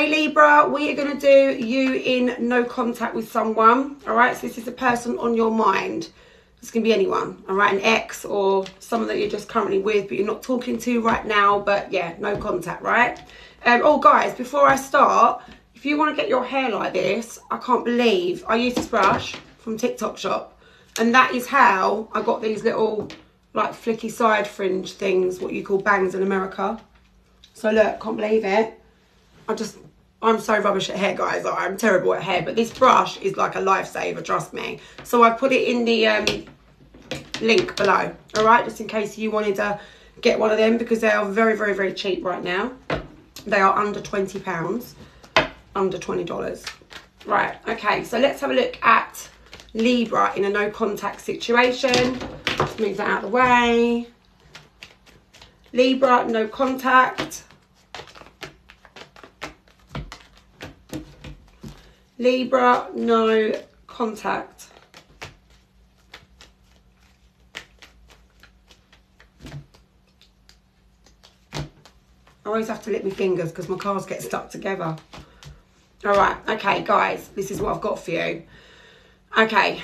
Okay, Libra, we are going to do you in no contact with someone. All right, so this is a person on your mind. This can be anyone, all right, an ex or someone that you're just currently with but you're not talking to right now, but yeah, no contact, right? Oh, guys, before I start, if you want to get your hair like this, I can't believe I used this brush from TikTok shop, and that is how I got these little like flicky side fringe things, what you call bangs in America. So look, can't believe it. I'm so rubbish at hair, guys. I'm terrible at hair, but this brush is like a lifesaver, trust me. So I put it in the link below, all right, just in case you wanted to get one of them, because they are very, very, very cheap right now. They are under £20, under $20. Right, okay, so let's have a look at Libra in a no contact situation. Let's move that out of the way. Libra, no contact. Libra, no contact. I always have to lick my fingers because my cards get stuck together. All right, okay, guys, this is what I've got for you. Okay,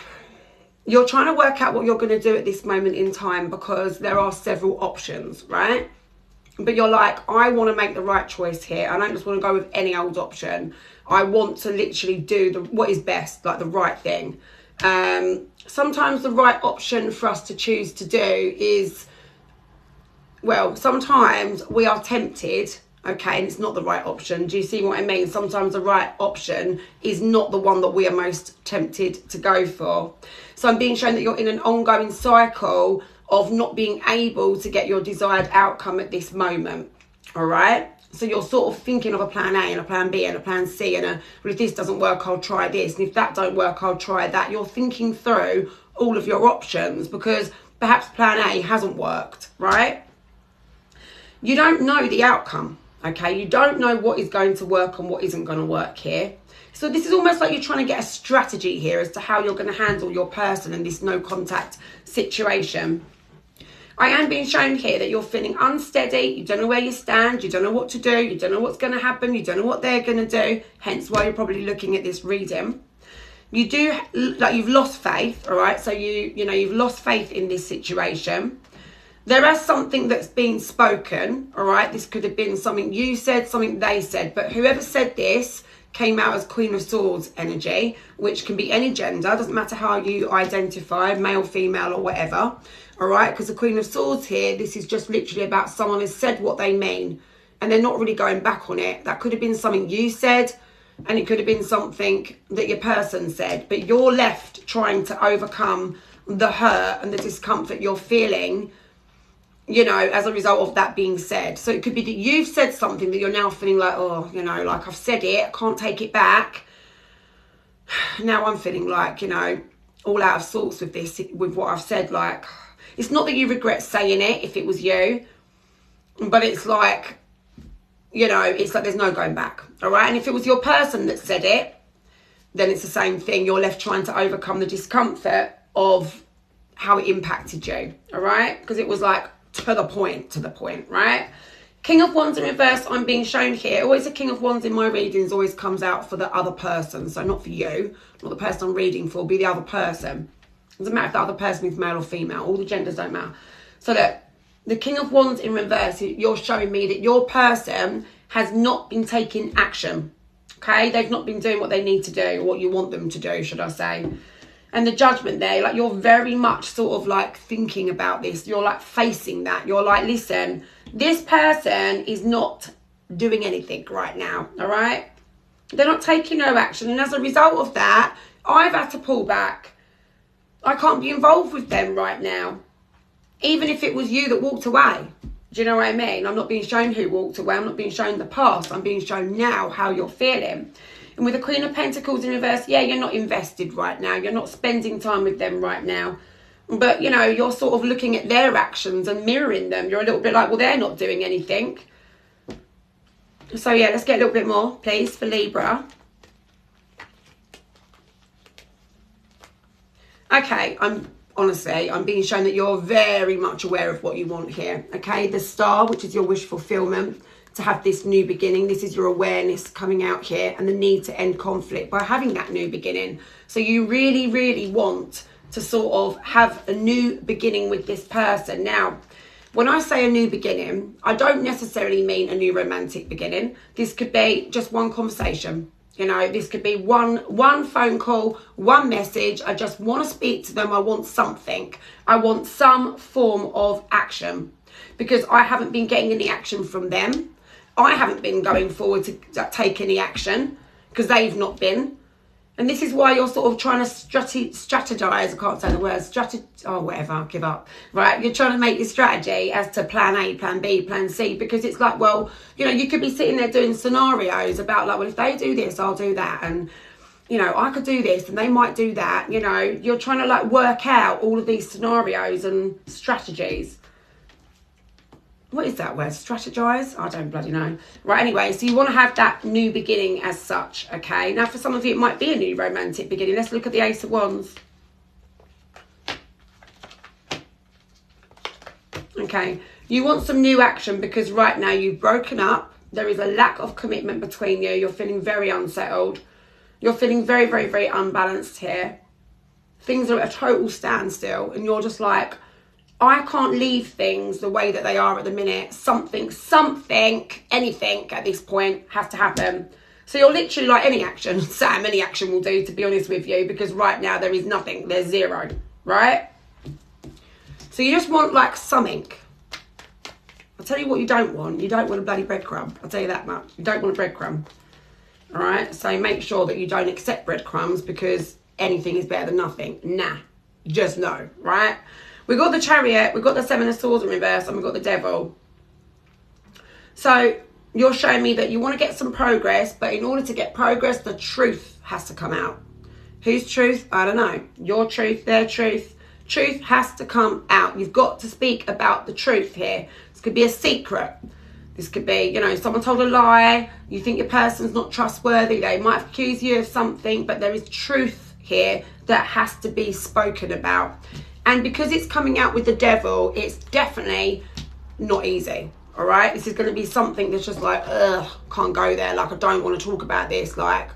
you're trying to work out what you're going to do at this moment in time because there are several options, right? But you're like, I want to make the right choice here. I don't just want to go with any old option. I want to literally do what is best, like the right thing. Sometimes the right option for us to choose to do is, well, sometimes we are tempted, okay, and it's not the right option. Do you see what I mean? Sometimes the right option is not the one that we are most tempted to go for. So I'm being shown that you're in an ongoing cycle of not being able to get your desired outcome at this moment, all right? So you're sort of thinking of a plan A and a plan B and a plan C and well, if this doesn't work, I'll try this. And if that don't work, I'll try that. You're thinking through all of your options because perhaps plan A hasn't worked, right? You don't know the outcome, okay? You don't know what is going to work and what isn't going to work here. So this is almost like you're trying to get a strategy here as to how you're going to handle your person in this no contact situation. I am being shown here that you're feeling unsteady. You don't know where you stand. You don't know what to do. You don't know what's going to happen. You don't know what they're going to do. Hence why you're probably looking at this reading. You do, like, you've lost faith, all right? So you've lost faith in this situation. There is something that's been spoken, all right? This could have been something you said, something they said, but whoever said this came out as Queen of Swords energy, which can be any gender, doesn't matter how you identify, male, female, or whatever, all right? Because the Queen of Swords here, this is just literally about someone has said what they mean, and they're not really going back on it. That could have been something you said, and it could have been something that your person said, but you're left trying to overcome the hurt and the discomfort you're feeling, you know, as a result of that being said. So it could be that you've said something that you're now feeling like, oh, you know, like I've said it, I can't take it back. Now I'm feeling like, you know, all out of sorts with this, with what I've said. Like, it's not that you regret saying it if it was you, but it's like, you know, it's like there's no going back, all right? And if it was your person that said it, then it's the same thing. You're left trying to overcome the discomfort of how it impacted you, all right? Because it was like, to the point, right? King of Wands in reverse, I'm being shown here. Always a King of Wands in my readings always comes out for the other person. So not for you, not the person I'm reading for, be the other person. It doesn't matter if the other person is male or female. All the genders don't matter. So look, the King of Wands in reverse, you're showing me that your person has not been taking action, okay? They've not been doing what they need to do, or what you want them to do, should I say. And the Judgment there, like, you're very much sort of like thinking about this. You're like facing that. You're like, listen, this person is not doing anything right now, all right? They're not taking no action. And as a result of that, I've had to pull back. I can't be involved with them right now. Even if it was you that walked away. Do you know what I mean? I'm not being shown who walked away. I'm not being shown the past. I'm being shown now how you're feeling. And with the Queen of Pentacles in reverse, yeah, you're not invested right now. You're not spending time with them right now. But, you know, you're sort of looking at their actions and mirroring them. You're a little bit like, well, they're not doing anything. So, yeah, let's get a little bit more, please, for Libra. Okay, honestly, I'm being shown that you're very much aware of what you want here. Okay, the Star, which is your wish fulfillment, to have this new beginning. This is your awareness coming out here, and the need to end conflict by having that new beginning. So you really, really want to sort of have a new beginning with this person. Now, when I say a new beginning, I don't necessarily mean a new romantic beginning. This could be just one conversation. You know, this could be one phone call, one message. I just want to speak to them. I want something. I want some form of action, because I haven't been getting any action from them. I haven't been going forward to take any action because they've not been. And this is why you're sort of trying to strategize. I can't say the word. Whatever, I'll give up. Right? You're trying to make your strategy as to plan A, plan B, plan C, because it's like, well, you know, you could be sitting there doing scenarios about like, well, if they do this, I'll do that. And, you know, I could do this and they might do that. You know, you're trying to like work out all of these scenarios and strategies. What is that word? Strategize? I don't bloody know. Right, anyway, so you want to have that new beginning as such, okay? Now, for some of you, it might be a new romantic beginning. Let's look at the Ace of Wands. Okay, you want some new action because right now you've broken up. There is a lack of commitment between you. You're feeling very unsettled. You're feeling very, very, very unbalanced here. Things are at a total standstill and you're just like, I can't leave things the way that they are at the minute. Something, anything at this point has to happen. So you're literally like, any action, Sam, any action will do, to be honest with you, because right now there is nothing. There's zero, right? So you just want like something. I'll tell you what you don't want. You don't want a bloody breadcrumb. I'll tell you that much. You don't want a breadcrumb. All right? So make sure that you don't accept breadcrumbs, because anything is better than nothing. Nah. Just no, right? We've got the Chariot, we've got the Seven of Swords in reverse, and we've got the Devil. So you're showing me that you want to get some progress, but in order to get progress, the truth has to come out. Whose truth? I don't know. Your truth, their truth. Truth has to come out. You've got to speak about the truth here. This could be a secret. This could be, you know, someone told a lie. You think your person's not trustworthy. They might accuse you of something, but there is truth here that has to be spoken about. And because it's coming out with the Devil, it's definitely not easy, all right? This is going to be something that's just like, ugh, can't go there. Like, I don't want to talk about this. Like,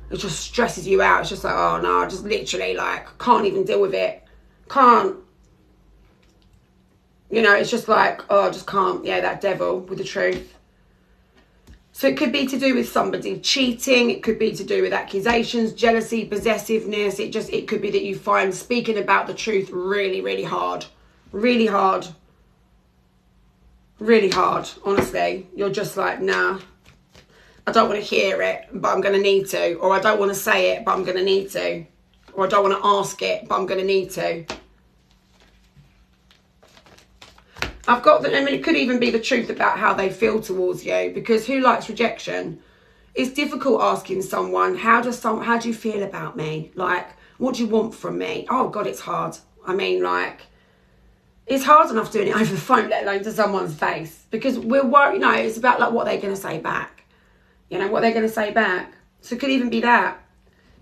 it just stresses you out. It's just like, oh, no, I just literally, like, can't even deal with it. Can't. You know, it's just like, oh, I just can't. Yeah, that Devil with the truth. So it could be to do with somebody cheating. It could be to do with accusations, jealousy, possessiveness. It could be that you find speaking about the truth really, really hard. Really hard. Really hard, honestly. You're just like, nah, I don't want to hear it, but I'm going to need to. Or I don't want to say it, but I'm going to need to. Or I don't want to ask it, but I'm going to need to. I've got the, I mean, it could even be the truth about how they feel towards you, because who likes rejection? It's difficult asking someone, how do you feel about me? Like, what do you want from me? Oh God, it's hard. I mean, like, it's hard enough doing it over the phone, let alone to someone's face, because we're worried, you know, it's about like what they're going to say back. You know, what they're going to say back. So it could even be that.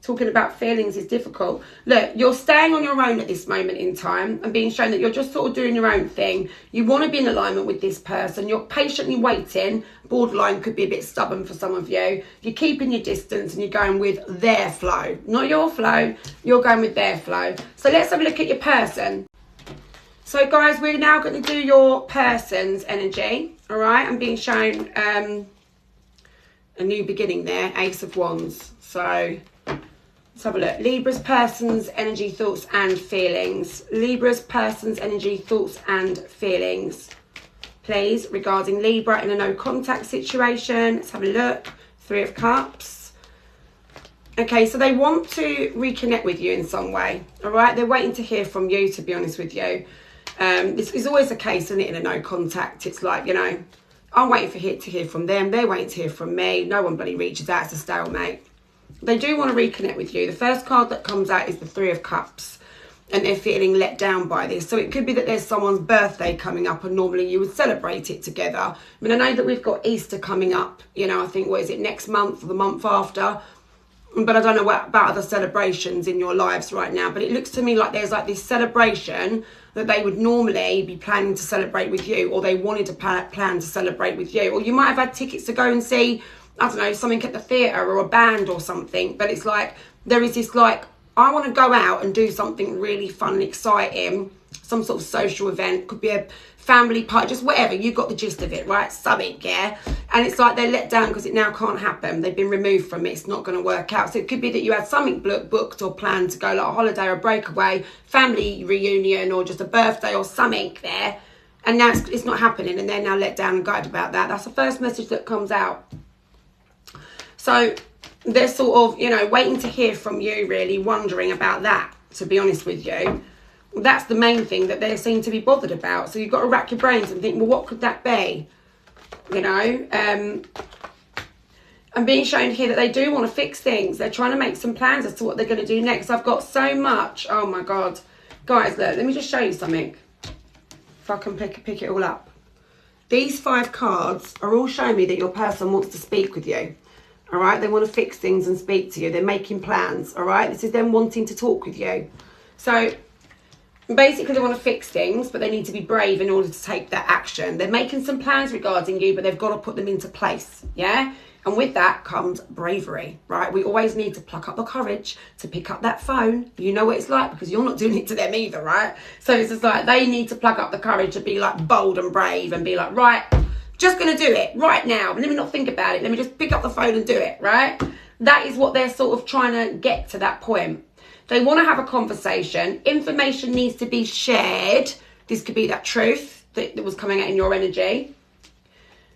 Talking about feelings is difficult. Look, you're staying on your own at this moment in time and being shown that you're just sort of doing your own thing. You want to be in alignment with this person. You're patiently waiting. Borderline could be a bit stubborn for some of you. You're keeping your distance and you're going with their flow. Not your flow. You're going with their flow. So let's have a look at your person. So guys, we're now going to do your person's energy. All right, I'm being shown a new beginning there. Ace of Wands. So let's have a look. Libra's person's energy, thoughts and feelings. Libra's person's energy, thoughts and feelings. Please, regarding Libra in a no contact situation. Let's have a look. Three of Cups. Okay, so they want to reconnect with you in some way. All right, they're waiting to hear from you, to be honest with you. This is always the case, isn't it, in a no contact? It's like, you know, I'm waiting to hear from them. They're waiting to hear from me. No one bloody reaches out. It's a stalemate. They do want to reconnect with you. The first card that comes out is the Three of Cups, and they're feeling let down by this. So it could be that there's someone's birthday coming up and normally you would celebrate it together. I mean, I know that we've got Easter coming up, you know, I think, what is it, next month or the month after? but I don't know about other celebrations in your lives right now, but it looks to me like there's like this celebration that they would normally be planning to celebrate with you, or they wanted to plan to celebrate with you, or you might have had tickets to go and see, I don't know, something at the theatre or a band or something, but it's like there is this like, I want to go out and do something really fun and exciting, some sort of social event, could be a family party, just whatever, you got the gist of it, right? Something, yeah? And it's like they're let down because it now can't happen. They've been removed from it. It's not going to work out. So it could be that you had something booked or planned to go, like a holiday or a breakaway, family reunion, or just a birthday or something there. And now it's not happening, and they're now let down and gutted about that. That's the first message that comes out. So they're sort of, you know, waiting to hear from you, really, wondering about that, to be honest with you. That's the main thing that they seem to be bothered about. So you've got to rack your brains and think, well, what could that be? You know, I'm being shown here that they do want to fix things. They're trying to make some plans as to what they're going to do next. I've got so much. Oh my God. Guys, look, let me just show you something. If I can pick it all up. These 5 cards are all showing me that your person wants to speak with you. All right. They want to fix things and speak to you. They're making plans. All right. This is them wanting to talk with you. So basically, they want to fix things, but they need to be brave in order to take that action. They're making some plans regarding you, but they've got to put them into place, yeah? And with that comes bravery, right? We always need to pluck up the courage to pick up that phone. You know what it's like, because you're not doing it to them either, right? So it's just like they need to pluck up the courage to be like bold and brave and be like, right, just going to do it right now. Let me not think about it. Let me just pick up the phone and do it, right? That is what they're sort of trying to get to that point. They want to have a conversation. Information needs to be shared. This could be that truth that was coming out in your energy.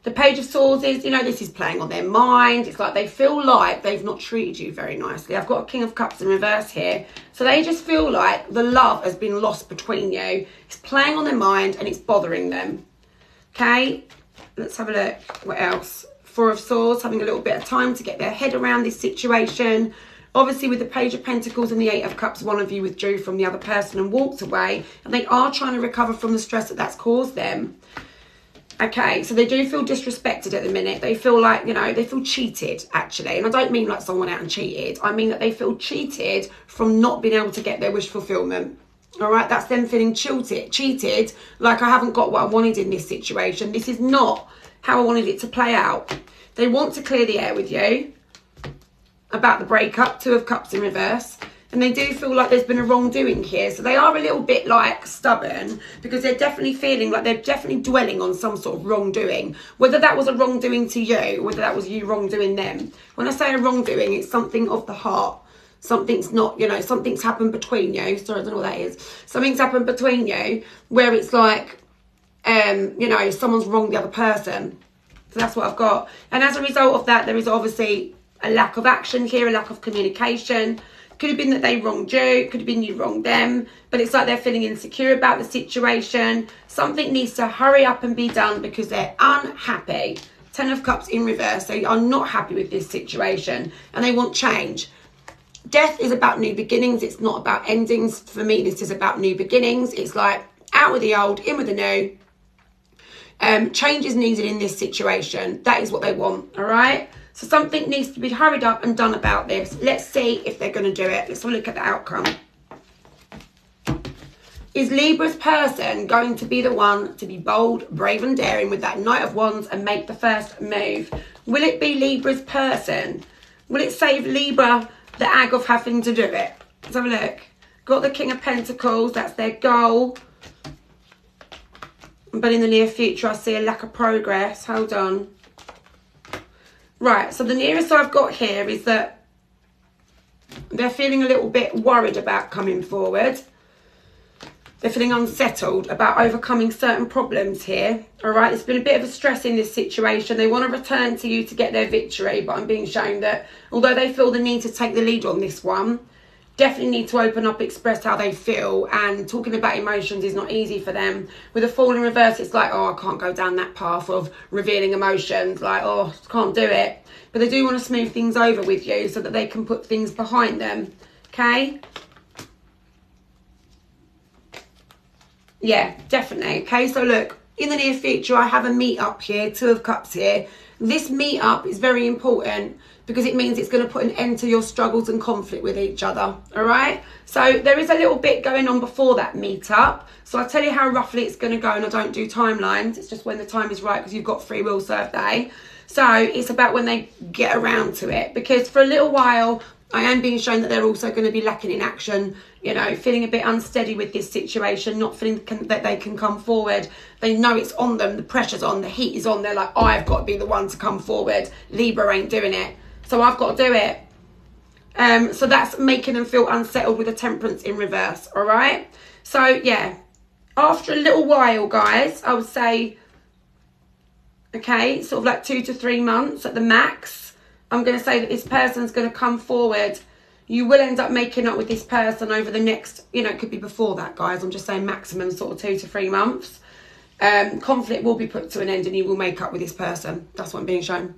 The Page of Swords is, you know, this is playing on their mind. It's like they feel like they've not treated you very nicely. I've got a King of Cups in reverse here. So they just feel like the love has been lost between you. It's playing on their mind and it's bothering them. Okay, let's have a look. What else? 4 of Swords, having a little bit of time to get their head around this situation. Obviously, with the Page of Pentacles and the 8 of Cups, one of you withdrew from the other person and walked away. And they are trying to recover from the stress that's caused them. Okay, so they do feel disrespected at the minute. They feel like, you know, they feel cheated, actually. And I don't mean like someone out and cheated. I mean that they feel cheated from not being able to get their wish fulfillment. All right, that's them feeling cheated, like I haven't got what I wanted in this situation. This is not how I wanted it to play out. They want to clear the air with you about the breakup, 2 of Cups in reverse, and they do feel like there's been a wrongdoing here. So they are a little bit like stubborn, because they're definitely feeling like they're definitely dwelling on some sort of wrongdoing, whether that was a wrongdoing to you, whether that was you wrongdoing them. When I say a wrongdoing, it's something of the heart. Something's not, you know, something's happened between you. Sorry, I don't know what that is. Something's happened between you where it's like, you know, someone's wronged the other person. So that's what I've got. And as a result of that, there is obviously a lack of action here, a lack of communication. Could have been that they wronged you, could have been you wronged them, but it's like they're feeling insecure about the situation. Something needs to hurry up and be done because they're unhappy. 10 of Cups in reverse. They are not happy with this situation and they want change. Death is about new beginnings. It's not about endings. For me, this is about new beginnings. It's like out with the old, in with the new. Change is needed in this situation. That is what they want, all right? So something needs to be hurried up and done about this. Let's see if they're going to do it. Let's have a look at the outcome. Is Libra's person going to be the one to be bold, brave and daring with that Knight of Wands and make the first move? Will it be Libra's person? Will it save Libra the ag of having to do it? Let's have a look. Got the King of Pentacles. That's their goal. But in the near future, I see a lack of progress. Hold on. Right, so the nearest I've got here is that they're feeling a little bit worried about coming forward. They're feeling unsettled about overcoming certain problems here. All right, there's been a bit of a stress in this situation. They want to return to you to get their victory, but I'm being shown that although they feel the need to take the lead on this one, definitely need to open up, express how they feel, and talking about emotions is not easy for them. With a Fool in reverse, it's like, oh, I can't go down that path of revealing emotions, like, oh, can't do it. But they do want to smooth things over with you so that they can put things behind them, okay? Yeah, definitely, okay? So look, in the near future, I have a meet-up here, Two of Cups here. This meet-up is very important because it means it's going to put an end to your struggles and conflict with each other, all right? So there is a little bit going on before that meet-up. So I'll tell you how roughly it's going to go, and I don't do timelines. It's just when the time is right because you've got free will serve day. So it's about when they get around to it, because for a little while, I am being shown that they're also going to be lacking in action, you know, feeling a bit unsteady with this situation, not feeling that they can come forward. They know it's on them, the pressure's on, the heat is on. They're like, I've got to be the one to come forward. Libra ain't doing it, so I've got to do it. So that's making them feel unsettled with a Temperance in reverse, all right? So, yeah, after a little while, guys, I would say, okay, sort of like 2 to 3 months at the max, I'm going to say that this person's going to come forward. You will end up making up with this person over the next, you know, it could be before that, guys. I'm just saying maximum sort of 2 to 3 months. Conflict will be put to an end and you will make up with this person. That's what I'm being shown.